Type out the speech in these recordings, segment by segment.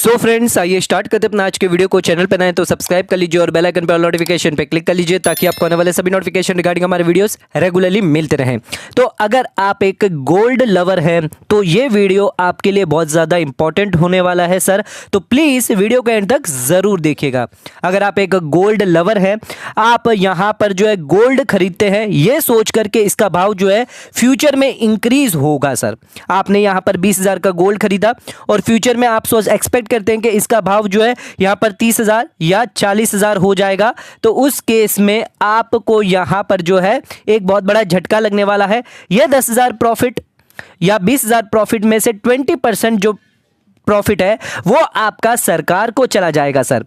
So friends, आइए start करते अपना आज के वीडियो को। चैनल पर नए तो सब्सक्राइब कर लीजिए और बेल आइकन पर नोटिफिकेशन पे क्लिक कर लीजिए ताकि आपको आने वाले सभी नोटिफिकेशन रिगार्डिंग हमारे वीडियोस रेगुलरली मिलते रहें। तो अगर आप एक गोल्ड लवर हैं तो ये वीडियो आपके लिए बहुत ज़्यादा इंपॉर्टेंट होने वाला है सर, तो प्लीज़ वीडियो के एंड तक ज़रूर देखिएगा। अगर आप एक गोल्ड लवर हैं, आप यहाँ पर जो है गोल्ड खरीदते हैं ये सोच करके इसका भाव जो है फ्यूचर में इंक्रीज होगा सर। आपने यहाँ पर 20,000 का गोल्ड खरीदा और फ्यूचर में आप सोच एक्सपेक्ट करते हैं कि इसका भाव जो है यहाँ पर 30,000 या 40,000 हो जाएगा, तो उस केस में आपको यहाँ पर जो है एक बहुत बड़ा झटका लगने वाला है। यह 10,000 प्रॉफिट या 20,000 प्रॉफिट में से 20% जो प्रॉफिट है वो आपका सरकार को चला जाएगा सर।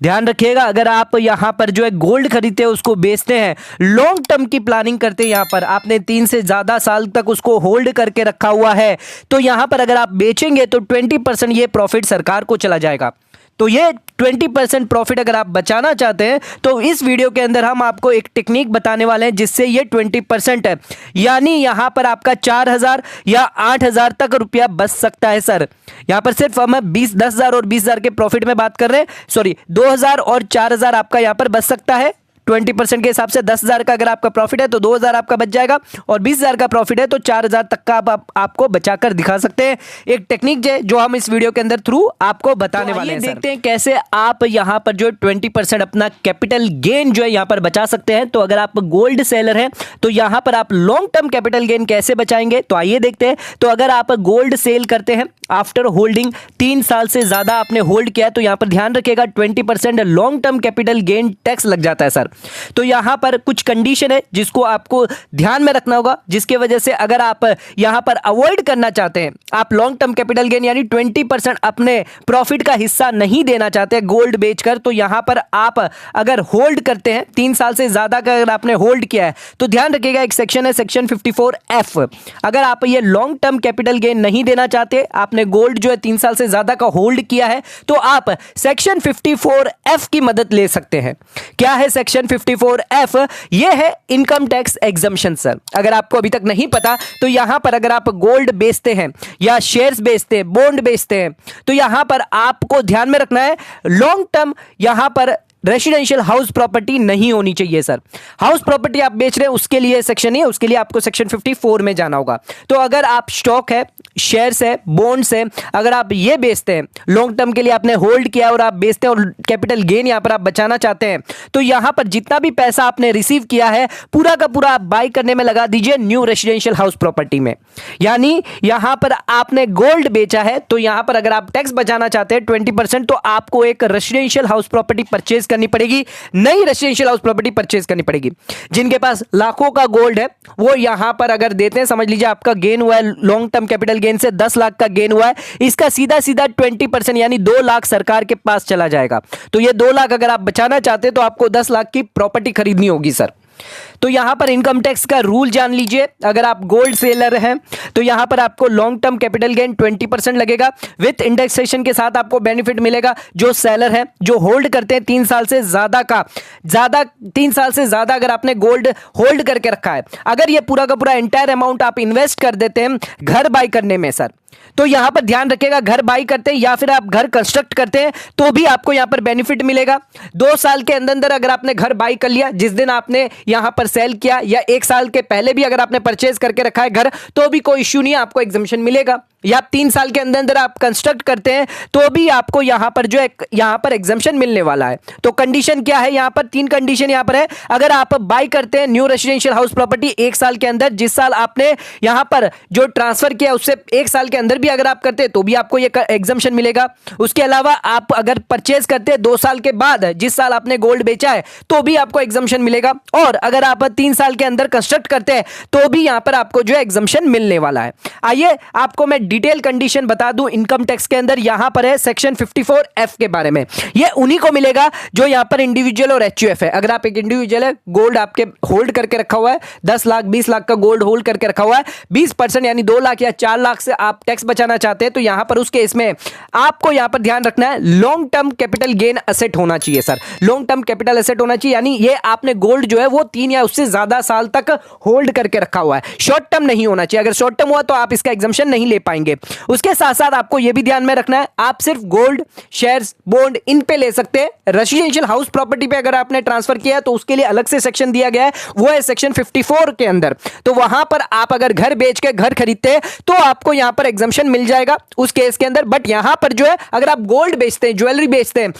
ध्यान रखिएगा, अगर आप यहां पर जो है गोल्ड खरीदते हैं उसको बेचते हैं, लॉन्ग टर्म की प्लानिंग करते हैं, यहां पर आपने 3 से ज्यादा साल तक उसको होल्ड करके रखा हुआ है, तो यहां पर अगर आप बेचेंगे तो 20% ये प्रॉफिट सरकार को चला जाएगा। तो ये 20% प्रॉफिट अगर आप बचाना चाहते हैं तो इस वीडियो के अंदर हम आपको एक टेक्निक बताने वाले हैं जिससे ये 20% है, यानी यहां पर आपका 4,000 या 8,000 तक रुपया बच सकता है सर। यहां पर सिर्फ हम 10,000 और 20,000 के प्रॉफिट में बात कर रहे हैं, सॉरी 2,000 और 4,000 आपका यहां पर बच सकता है। 20% के हिसाब से 10,000 का अगर आपका प्रॉफिट है तो 2,000 आपका बच जाएगा, और 20,000 का प्रॉफिट है तो 4,000 तक का आपको बचाकर दिखा सकते हैं। एक टेक्निक जो हम इस वीडियो के अंदर थ्रू आपको बताने वाले हैं। देखते हैं कैसे आप यहां पर जो 20% अपना कैपिटल गेन जो है यहां पर बचा सकते हैं। तो अगर आप गोल्ड सेलर हैं तो यहां पर आप लॉन्ग टर्म कैपिटल गेन कैसे बचाएंगे, तो आइए देखते हैं। तो अगर आप गोल्ड सेल करते हैं आफ्टर होल्डिंग 3 साल से ज्यादा आपने होल्ड किया है तो यहां पर ध्यान रखिएगा 20% long term capital gain tax लग जाता है सर। तो यहां पर कुछ कंडीशन है जिसको आपको ध्यान में रखना होगा, जिसके वजह से अगर आप यहां पर अवॉइड करना चाहते हैं, आप लॉन्ग टर्म कैपिटल गेन यानी 20% अपने प्रॉफिट का हिस्सा नहीं देना चाहते गोल्ड बेचकर, तो यहां पर आप अगर होल्ड करते हैं 3 साल से ज्यादा का अगर आपने होल्ड किया है तो ध्यान रखिएगा एक सेक्शन है सेक्शन 54F। अगर आप ये लॉन्ग टर्म कैपिटल गेन नहीं देना चाहते, आपने गोल्ड जो है 3 साल से ज्यादा का होल्ड किया है, तो आप सेक्शन 54F की मदद ले सकते हैं। क्या है सेक्शन 54F? ये है इनकम टैक्स एग्जम्पशन सर। अगर आपको अभी तक नहीं पता तो यहां पर अगर आप गोल्ड बेचते हैं या शेयर्स बेचते हैं, बॉन्ड बेचते हैं, तो यहां पर आपको ध्यान में रखना है लॉन्ग टर्म यहां पर रेसिडेंशियल हाउस प्रॉपर्टी नहीं होनी चाहिए सर। हाउस प्रॉपर्टी आप बेच रहे हैं उसके लिए सेक्शन है, उसके लिए आपको सेक्शन 54 में जाना होगा। तो अगर आप स्टॉक है, शेयर्स है, बॉन्ड्स है, अगर आप ये बेचते हैं लॉन्ग टर्म के लिए आपने होल्ड किया और आप बेचते हैं और कैपिटल गेन यहां पर आप बचाना चाहते हैं, तो यहां पर जितना भी पैसा आपने रिसीव किया है पूरा का पूरा आप बाई करने में लगा दीजिए न्यू रेसिडेंशियल हाउस प्रॉपर्टी में। यानी यहां पर आपने गोल्ड बेचा है तो यहां पर अगर आप टैक्स बचाना चाहते हैं 20%, तो आपको एक रेसिडेंशियल हाउस प्रॉपर्टी परचेज करनी पड़ेगी, नई रेसिडेंशियल हाउस प्रॉपर्टी परचेज करनी पड़ेगी। जिनके पास लाखों का गोल्ड है वो यहां पर अगर देते हैं, समझ लीजिए आपका गेन हुआ है लॉन्ग टर्म कैपिटल गेन से 10 लाख का गेन हुआ है, इसका सीधा सीधा 20% यानी 2 लाख सरकार के पास चला जाएगा। तो ये 2 लाख अगर आप बचाना चाहते हैं तो आपको 10 लाख की प्रॉपर्टी खरीदनी होगी सर। तो यहां पर इनकम टैक्स का रूल जान लीजिए। अगर आप गोल्ड सेलर हैं तो यहां पर आपको लॉन्ग टर्म कैपिटल गेन 20% लगेगा, विथ इंडेक्सेशन के साथ आपको बेनिफिट मिलेगा। जो सेलर है जो होल्ड करते हैं 3 साल से ज्यादा 3 साल से ज्यादा अगर आपने गोल्ड होल्ड करके रखा है, अगर ये पूरा का पूरा एंटायर अमाउंट आप इन्वेस्ट कर देते हैं घर बाई करने में सर, तो यहां पर ध्यान रखिएगा घर बाई करते हैं या फिर आप घर कंस्ट्रक्ट करते हैं तो भी आपको यहां पर बेनिफिट मिलेगा। 2 साल के अंदर अंदर अगर आपने घर बाई कर लिया जिस दिन आपने यहां पर सेल किया, या 1 साल के पहले भी अगर आपने परचेज करके रखा है घर, तो भी कोई इश्यू नहीं है, आपको एग्जम्पशन मिलेगा। या 3 साल के अंदर अंदर आप कंस्ट्रक्ट करते हैं तो भी आपको यहां पर जो है यहां पर एग्जम्पशन मिलने वाला है। तो कंडीशन क्या है, यहां पर 3 कंडीशन यहां पर है। अगर आप बाई करते हैं न्यू रेसिडेंशियल हाउस प्रॉपर्टी 1 साल के अंदर, जिस साल आपने यहां पर जो ट्रांसफर किया उससे 1 साल के अंदर भी अगर आप करते हैं तो भी आपको ये एग्जम्पशन मिलेगा। उसके अलावा आप अगर परचेज करते हैं 2 साल के बाद, जिस साल आपने गोल्ड बेचा है, तो भी आपको एग्जम्पशन मिलेगा। और अगर आप 3 साल के अंदर कंस्ट्रक्ट करते हैं तो भी यहां पर आपको जो है एग्जम्पशन मिलने वाला है। आइए आपको मैं डिटेल कंडीशन बता दूं इनकम टैक्स के अंदर। यहां पर है सेक्शन 54F के बारे में, ये उन्हीं को मिलेगा जो यहां पर इंडिविजुअल और HUF है। अगर आप एक इंडिविजुअल है, गोल्ड आपके होल्ड करके रखा हुआ है, 10 लाख 20 लाख का गोल्ड होल्ड करके रखा हुआ है, 20% यानी 2 लाख या 4 लाख से आप टैक्स बचाना चाहते हैं, तो यहां पर उस केस में आपको यहां पर ध्यान रखना है long term capital gain asset होना चाहिए sir. Long term capital asset होना चाहिए, यानी ये आपने गोल्ड जो है वो 3 या उससे ज्यादा साल तक होल्ड करके रखा हुआ है, शॉर्ट टर्म नहीं होना चाहिए। अगर शॉर्ट टर्म हुआ तो आप इसका एग्जम्पशन नहीं ले पाएंगे। पाएंगे। उसके साथ साथ आपको यह भी ध्यान में रखना है, आप सिर्फ गोल्ड, शेयर्स, बॉन्ड इन पे ले सकते हैं। रेजिडेंशियल हाउस प्रॉपर्टी पे अगर आपने ट्रांसफर किया है तो उसके लिए अलग से सेक्शन दिया गया है, वो है सेक्शन 54 के अंदर। तो वहां पर आप अगर घर बेच के घर खरीदते हैं तो आपको यहां पर एग्जम्पशन मिल जाएगा उस केस के अंदर। बट यहां पर जो है अगर आप गोल्ड बेचते हैं, ज्वेलरी बेचते हैं,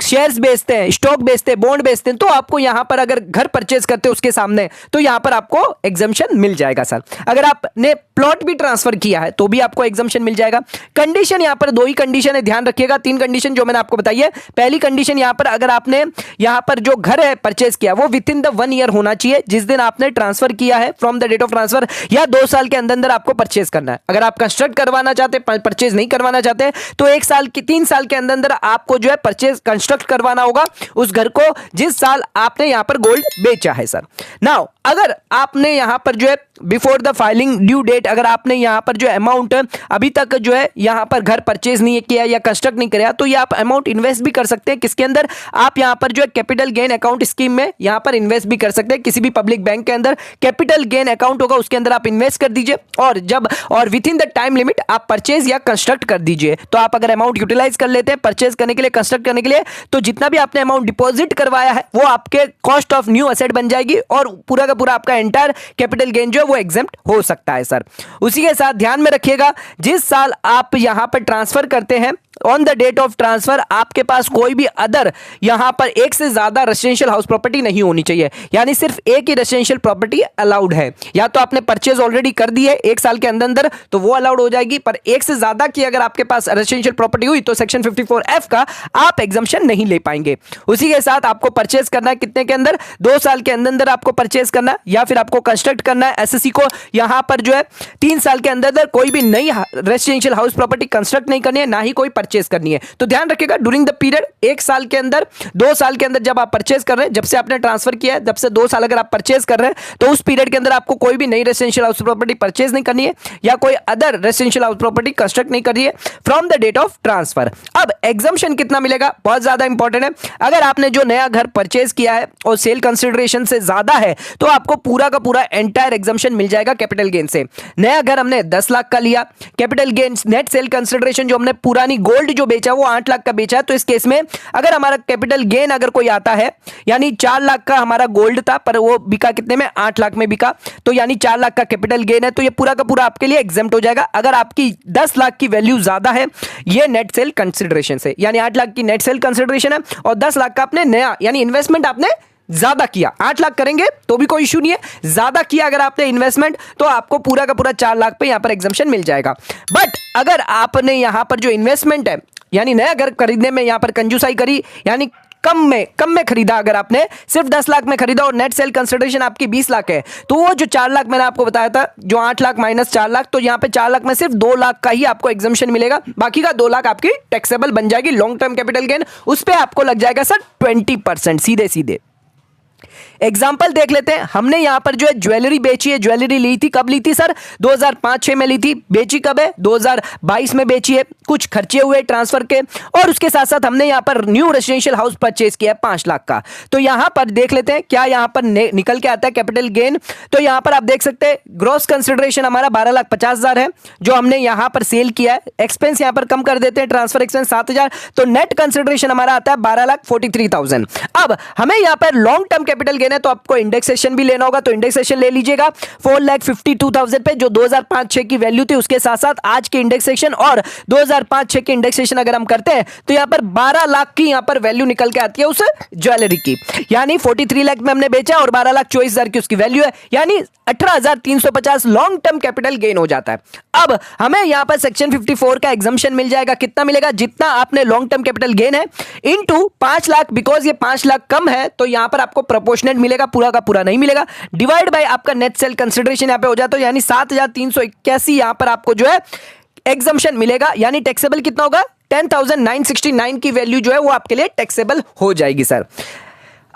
शेयर्स बेचते हैं, स्टॉक बेचते हैं, बॉन्ड बेचते हैं, तो आपको यहां पर अगर घर परचेज करते हैं उसके सामने तो यहां पर आपको एग्जम्पशन मिल जाएगा सर। अगर आपने प्लॉट भी ट्रांसफर किया है तो भी आपको एग्जम्पशन मिल जाएगा। कंडीशन यहां पर 2 ही कंडीशन है, ध्यान रखिएगा। 3 कंडीशन जो मैंने आपको बताई है। पहली कंडीशन यहां पर अगर आपने यहां पर जो घर है परचेज किया वो विद इन द 1 ईयर होना चाहिए जिस दिन आपने ट्रांसफर किया है, from the date of transfer, या 2 साल के अंदर अंदर आपको परचेज करना है। अगर आप कंस्ट्रक्ट करवाना चाहते हैं, परचेज नहीं करवाना चाहते तो 1 साल की 3 साल के अंदर अंदर आपको जो है परचेज कंस्ट्रक्ट करवाना होगा उस घर को जिस साल आपने यहां पर गोल्ड बेचा है सर। नाउ अगर आपने यहां पर जो है before the filing due date अगर आपने यहां पर जो अमाउंट अभी तक जो है यहां पर घर परचेज नहीं किया या कंस्ट्रक्ट नहीं किया तो ये आप अमाउंट इन्वेस्ट भी कर सकते हैं। किसके अंदर? आप यहां पर जो है कैपिटल गेन अकाउंट स्कीम में यहां पर इन्वेस्ट भी कर सकते हैं। किसी भी पब्लिक बैंक के अंदर कैपिटल गेन अकाउंट होगा उसके अंदर आप इन्वेस्ट कर दीजिए और with in the time limit आप परचेज या कंस्ट्रक्ट कर दीजिए। तो आप अगर अमाउंट यूटिलाइज कर लेते हैं परचेज करने के लिए, कंस्ट्रक्ट करने के लिए, तो जितना भी आपने अमाउंट डिपॉजिट करवाया है वो आपके कॉस्ट ऑफ न्यू एसेट बन जाएगी और पूरा का पूरा आपका एंटायर कैपिटल गेन जो है वो एग्जेम्प्ट हो सकता है सर। उसी के साथ ध्यान में रखिएगा जिस साल आप यहां पर ट्रांसफर करते हैं on the date of transfer आपके पास कोई भी अदर यहां पर एक से ज्यादा रेजिडेंशियल हाउस प्रॉपर्टी नहीं होनी चाहिए, यानी सिर्फ एक ही रेजिडेंशियल प्रॉपर्टी अलाउड है। या तो आपने परचेज ऑलरेडी कर दी है 1 साल के अंदर अंदर तो वो अलाउड हो जाएगी, पर एक से ज्यादा की अगर आपके पास रेजिडेंशियल प्रॉपर्टी हुई तो सेक्शन 54F का आप एग्जम्पशन नहीं ले पाएंगे। उसी के साथ आपको परचेज करना है कितने के अंदर? 2 साल के अंदर अंदर आपको परचेज करना है या फिर आपको कंस्ट्रक्ट करना है। एसएससी को यहां पर जो है 3 साल के अंदर अंदर कोई भी नई रेजिडेंशियल हाउस प्रॉपर्टी कंस्ट्रक्ट नहीं करनी है, ना ही कोई परचेज करनी है। तो ध्यान रखिएगा ड्यूरिंग द पीरियड 1 साल के अंदर, 2 साल के अंदर जब आप परचेज कर रहे हैं, जब से आपने ट्रांसफर किया है जब से 2 साल अगर आप परचेज कर रहे हैं तो उस पीरियड के अंदर आपको कोई भी नई रेजिडेंशियल हाउस प्रॉपर्टी परचेज नहीं करनी है या कोई other residential house property construct नहीं करनी है from the date of transfer. अब एग्जम्पशन कितना मिलेगा बहुत ज्यादा इंपॉर्टेंट है। अगर आपने जो नया घर परचेज किया है और सेल कंसिडरेशन से ज्यादा है तो आपको पूरा का पूरा एंटायर एग्जम्पशन मिल जाएगा कैपिटल गेन से। नया घर हमने 10 लाख का लिया, capital gain net sale consideration जो हमने पुरानी गोल्ड जो बेचा वो 8 लाख का बेचा है, तो इस केस में अगर हमारा कैपिटल गेन अगर कोई आता है यानी 4 लाख का हमारा गोल्ड था पर वो बिका कितने में? 8 लाख में बिका, तो यानी 4 लाख का कैपिटल गेन है, तो ये पूरा का पूरा आपके लिए एग्जेम्प्ट हो जाएगा। अगर आपकी 10 लाख की वैल्यू ज्यादा है ये नेट सेल कंसिडरेशन से, यानी 8 लाख की नेट सेल कंसिडरेशन है और 10 लाख का आपने नया यानी इन्वेस्टमेंट आपने ज्यादा किया, 8 लाख करेंगे तो भी कोई इशू नहीं है, ज्यादा किया अगर आपने इन्वेस्टमेंट तो आपको पूरा का पूरा 4 लाख पे यहां पर एग्जम्पशन मिल जाएगा। बट अगर आपने यहां पर जो इन्वेस्टमेंट है यानी नया घर खरीदने में यहां पर कंजूसाई करी यानी कम में खरीदा, अगर आपने सिर्फ 10 लाख में खरीदा और नेट सेल कंसिडरेशन आपकी 20 लाख है तो वो जो 4 लाख मैंने आपको बताया था जो 8 लाख माइनस 4 लाख तो यहां पे 4 लाख में सिर्फ 2 लाख का ही आपको एग्जम्पशन मिलेगा, बाकी का 2 लाख आपकी टैक्सेबल बन जाएगी। लॉन्ग टर्म कैपिटल गेन उस पर आपको लग जाएगा सर 20% सीधे सीधे। एग्जाम्पल देख लेते हैं। हमने यहां पर जो है ज्वेलरी बेची है, ज्वेलरी ली थी, कब ली थी सर? 2005-6 में ली थी। बेची कब है? 2022 में बेची है। कुछ खर्चे हुए ट्रांसफर के और उसके साथ साथ हमने यहां पर न्यू रेजिडेंशियल हाउस परचेज किया है 5 लाख का। तो यहां पर देख लेते हैं क्या यहां पर निकल के आता है कैपिटल गेन। तो यहां पर आप देख सकते हैं ग्रॉस कंसिडरेशन हमारा 12,50,000 है जो हमने यहां पर सेल किया है। एक्सपेंस यहां पर कम कर देते हैं, ट्रांसफर एक्सपेंस 7,000, तो नेट कंसिडरेशन हमारा आता है 12,43,000। अब हमें यहां पर लॉन्ग टर्म कैपिटल गेन है तो आपको इंडेक्सेशन भी लेना होगा, तो इंडेक्सेशन ले लीजिएगा 4,52,000 पे जो 2005-6 की वैल्यू थी, उसके साथ साथ आज के इंडेक्सेशन और 2005-6 के इंडेक्सेशन अगर हम करते हैं तो यहां पर 12 लाख की यहां पर वैल्यू निकल के आती है उस ज्वेलरी की, यानी 43 लाख में हमने बेचा और 12,24,000 की उसकी वैल्यू है, यानी 18,350 लॉन्ग टर्म कैपिटल गेन हो जाता है। अब हमें यहां पर सेक्शन 54 का एग्जम्पशन मिल जाएगा, कितना मिलेगा? जितना आपने लॉन्ग टर्म कैपिटल गेन है इनटू 5 लाख, बिकॉज ये 5 लाख कम है तो यहां पर आपको प्रोपोर्शनेट मिलेगा, पूरा का पूरा नहीं मिलेगा, डिवाइड बाय आपका नेट सेल कंसिडरेशन यहां पे हो जाता है, यानी 7,381 यहां पर आपको जो है एग्जम्पशन मिलेगा, यानी टैक्सेबल कितना होगा? 10,969 की वैल्यू जो है वो आपके लिए टैक्सेबल हो जाएगी सर।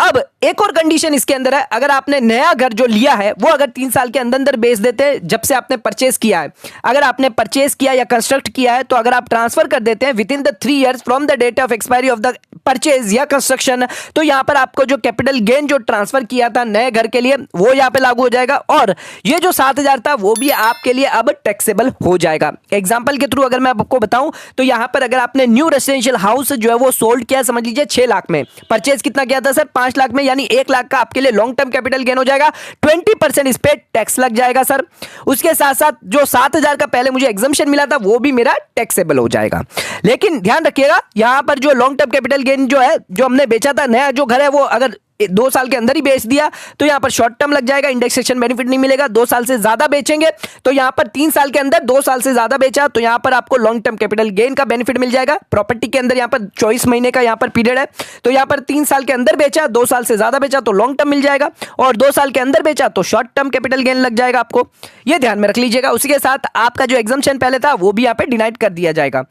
अब एक और कंडीशन इसके अंदर है, अगर आपने नया घर जो लिया है वो अगर 3 साल के अंदर अंदर बेच देते हैं, जब से आपने परचेस किया है, अगर आपने परचेस किया या कंस्ट्रक्ट किया है, तो अगर आप ट्रांसफर कर देते हैं within the 3 years from the date of expiry of the purchase या कंस्ट्रक्शन, तो यहां पर आपको जो कैपिटल गेन जो ट्रांसफर किया था नए घर के लिए वो यहां पे लागू हो जाएगा, और ये जो 7,000 था वो भी आपके लिए अब टैक्सेबल हो जाएगा। एग्जांपल के थ्रू अगर मैं आपको बताऊं तो यहां पर अगर आपने न्यू रेजिडेंशियल हाउस जो है वो सोल्ड किया, समझ लीजिए 6 लाख में, परचेज कितना किया था सर 5 लाख में, यानी 1 लाख का आपके लिए लॉन्ग टर्म कैपिटल गेन हो जाएगा, 20% इस पे टैक्स लग जाएगा सर। उसके साथ साथ जो 7,000 का पहले मुझे एग्जम्पशन मिला था वो भी मेरा टैक्सेबल हो जाएगा। लेकिन ध्यान रखिएगा यहां पर जो लॉन्ग टर्म कैपिटल गेन जो है, जो हमने बेचा था नया जो घर है, वो अगर 2 साल के अंदर ही बेच दिया तो यहां पर शॉर्ट टर्म लग जाएगा, इंडेक्सेशन बेनिफिट नहीं मिलेगा। 2 साल से ज्यादा बेचेंगे तो यहां पर 3 साल के अंदर 2 साल से ज्यादा बेचा तो यहां पर आपको लॉन्ग टर्म कैपिटल गेन का बेनिफिट मिल जाएगा। प्रॉपर्टी के अंदर यहां पर 24 महीने का यहां पर पीरियड है, तो यहां पर 3 साल के अंदर बेचा, 2 साल से ज्यादा बेचा तो लॉन्ग टर्म मिल जाएगा, और 2 साल के अंदर बेचा तो शॉर्ट टर्म कैपिटल गेन लग जाएगा आपको, यह ध्यान में रख लीजिएगा। उसी के साथ आपका जो एग्जम्पशन पहले था वो भी यहां पर डिनाइड कर दिया जाएगा।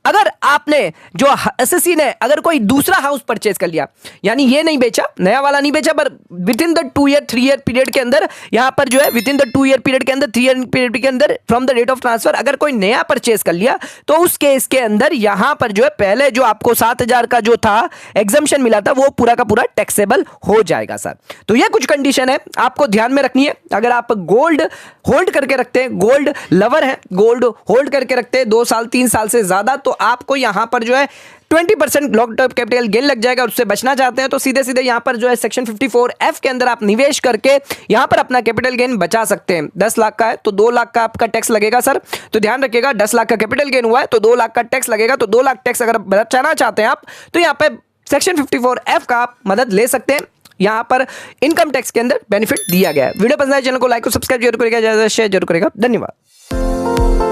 अगर आपने जो एसएससी ने अगर कोई दूसरा हाउस परचेज कर लिया, यानी ये नहीं बेचा, नया वाला नहीं बेचा, पर within the 2 year 3 year period के अंदर यहां पर जो है within the 2 year period के अंदर 3 ईयर पीरियड के अंदर from the date of transfer अगर कोई नया परचेज कर लिया, तो उस केस के अंदर यहां पर जो है पहले जो आपको 7,000 का जो था एग्जम्पशन मिला था वो पूरा का पूरा टैक्सेबल हो जाएगा सर। तो ये कुछ कंडीशन है आपको ध्यान में रखनी है। अगर आप गोल्ड होल्ड करके रखते हैं, गोल्ड लवर है, गोल्ड होल्ड करके रखते हैं 2 साल 3 साल से ज्यादा, तो आपको यहां पर जो है 20% लॉन्ग टर्म कैपिटल गेन लग जाएगा। उससे बचना चाहते हैं तो सीधे सीधे यहां पर जो है सेक्शन 54F के अंदर आप निवेश करके यहां पर अपना कैपिटल गेन बचा सकते हैं। 10 लाख का है तो 2 लाख का आपका टैक्स लगेगा सर, तो ध्यान रखिएगा 10 लाख का कैपिटल गेन हुआ है तो 2 लाख का टैक्स लगेगा, तो 2 लाख टैक्स अगर बचाना चाहते हैं आप तो यहां पर सेक्शन 54F का आप मदद ले सकते हैं। यहां पर इनकम टैक्स के अंदर बेनिफिट दिया गया है। वीडियो पसंद आए चैनल को लाइक और सब्सक्राइब जरूर करेगा, ज्यादा शेयर जरूर करेगा। धन्यवाद।